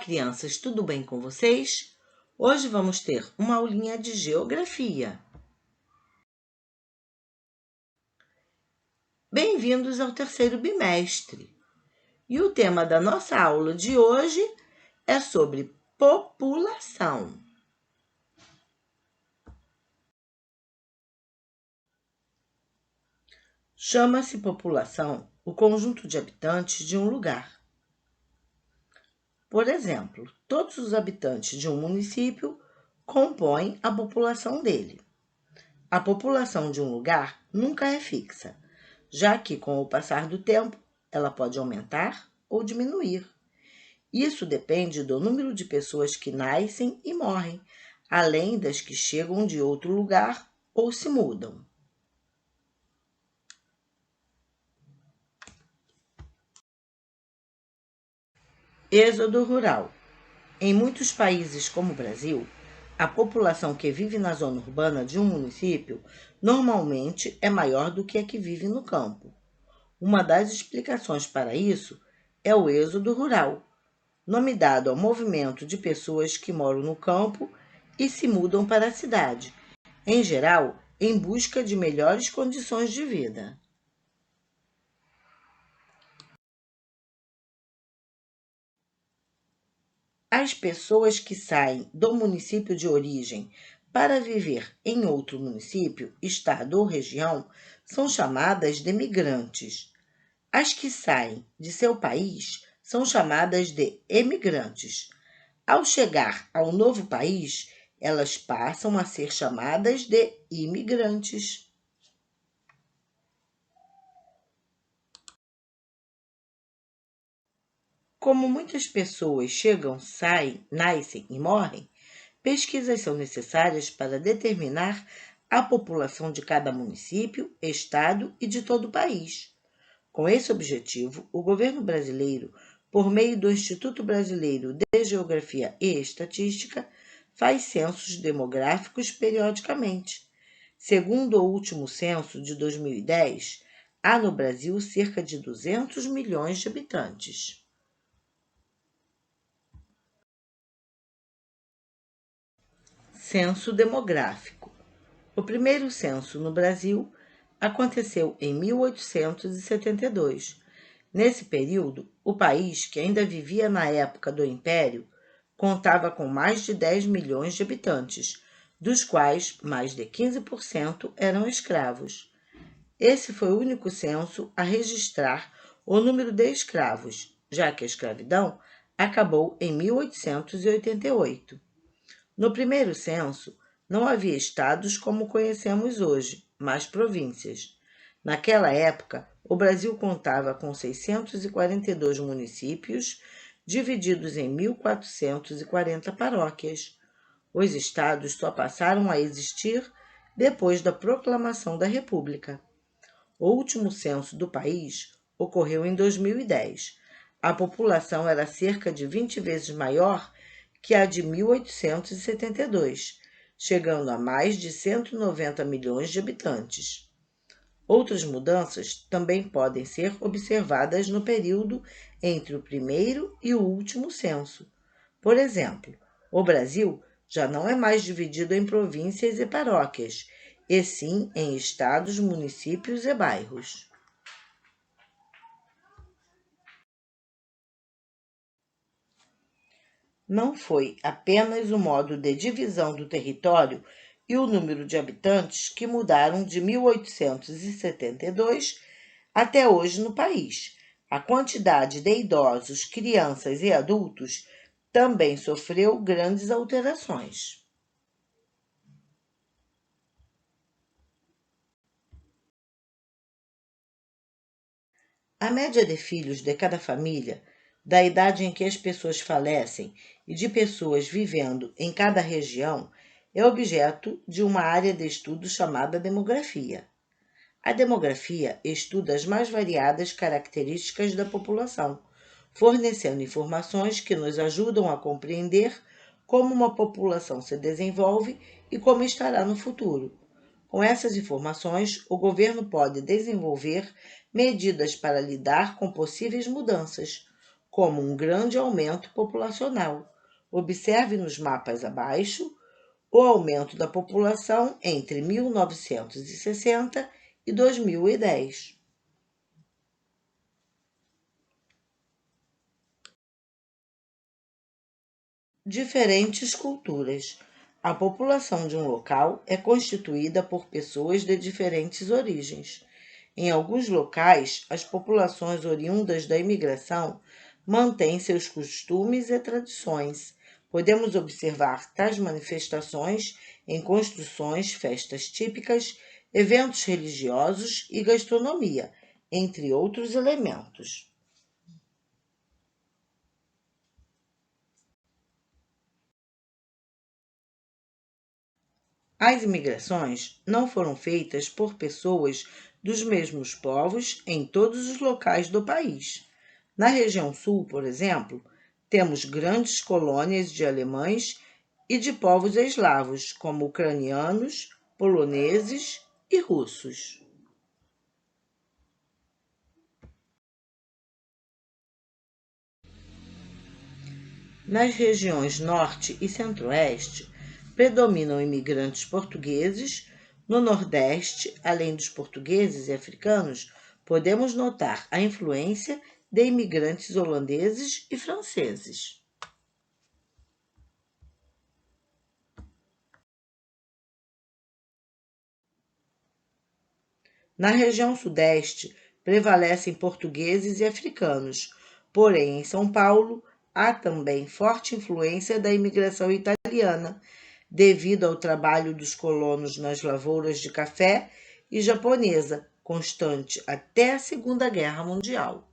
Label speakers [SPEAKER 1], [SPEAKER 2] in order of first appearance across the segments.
[SPEAKER 1] crianças, tudo bem com vocês? Hoje vamos ter uma aulinha de geografia. Bem-vindos ao terceiro bimestre. E o tema da nossa aula de hoje é sobre população. Chama-se população o conjunto de habitantes de um lugar. Por exemplo, todos os habitantes de um município compõem a população dele. A população de um lugar nunca é fixa, já que, com o passar do tempo, ela pode aumentar ou diminuir. Isso depende do número de pessoas que nascem e morrem, além das que chegam de outro lugar ou se mudam. Êxodo rural. Em muitos países como o Brasil, a população que vive na zona urbana de um município normalmente é maior do que a que vive no campo. Uma das explicações para isso é o êxodo rural, nome dado ao movimento de pessoas que moram no campo e se mudam para a cidade, em geral, em busca de melhores condições de vida. As pessoas que saem do município de origem para viver em outro município, estado ou região são chamadas de migrantes. As que saem de seu país são chamadas de emigrantes. Ao chegar ao novo país, elas passam a ser chamadas de imigrantes. Como muitas pessoas chegam, saem, nascem e morrem, pesquisas são necessárias para determinar a população de cada município, estado e de todo o país. Com esse objetivo, o governo brasileiro, por meio do Instituto Brasileiro de Geografia e Estatística, faz censos demográficos periodicamente. Segundo o último censo de 2010, há no Brasil cerca de 200 milhões de habitantes. Censo demográfico. O primeiro censo no Brasil aconteceu em 1872. Nesse período, o país, que ainda vivia na época do Império, contava com mais de 10 milhões de habitantes, dos quais mais de 15% eram escravos. Esse foi o único censo a registrar o número de escravos, já que a escravidão acabou em 1888. No primeiro censo, não havia estados como conhecemos hoje, mas províncias. Naquela época, o Brasil contava com 642 municípios, divididos em 1.440 paróquias. Os estados só passaram a existir depois da proclamação da República. O último censo do país ocorreu em 2010. A população era cerca de 20 vezes maior que a de 1872, chegando a mais de 190 milhões de habitantes. Outras mudanças também podem ser observadas no período entre o primeiro e o último censo. Por exemplo, o Brasil já não é mais dividido em províncias e paróquias, e sim em estados, municípios e bairros. Não foi apenas o modo de divisão do território e o número de habitantes que mudaram de 1872 até hoje no país. A quantidade de idosos, crianças e adultos também sofreu grandes alterações. A média de filhos de cada família, da idade em que as pessoas falecem e de pessoas vivendo em cada região, é objeto de uma área de estudo chamada demografia. A demografia estuda as mais variadas características da população, fornecendo informações que nos ajudam a compreender como uma população se desenvolve e como estará no futuro. Com essas informações, o governo pode desenvolver medidas para lidar com possíveis mudanças, como um grande aumento populacional. Observe nos mapas abaixo o aumento da população entre 1960 e 2010. Diferentes culturas. A população de um local é constituída por pessoas de diferentes origens. Em alguns locais, as populações oriundas da imigração mantêm seus costumes e tradições. Podemos observar tais manifestações em construções, festas típicas, eventos religiosos e gastronomia, entre outros elementos. As imigrações não foram feitas por pessoas dos mesmos povos em todos os locais do país. Na região sul, por exemplo, temos grandes colônias de alemães e de povos eslavos, como ucranianos, poloneses e russos. Nas regiões norte e centro-oeste, predominam imigrantes portugueses. No nordeste, além dos portugueses e africanos, podemos notar a influência de imigrantes holandeses e franceses. Na região sudeste, prevalecem portugueses e africanos, porém em São Paulo há também forte influência da imigração italiana, devido ao trabalho dos colonos nas lavouras de café e japonesa, constante até a Segunda Guerra Mundial.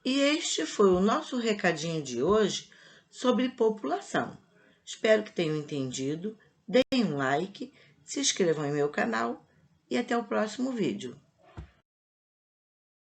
[SPEAKER 1] E este foi o nosso recadinho de hoje sobre população. Espero que tenham entendido. Deem um like, se inscrevam em meu canal e até o próximo vídeo.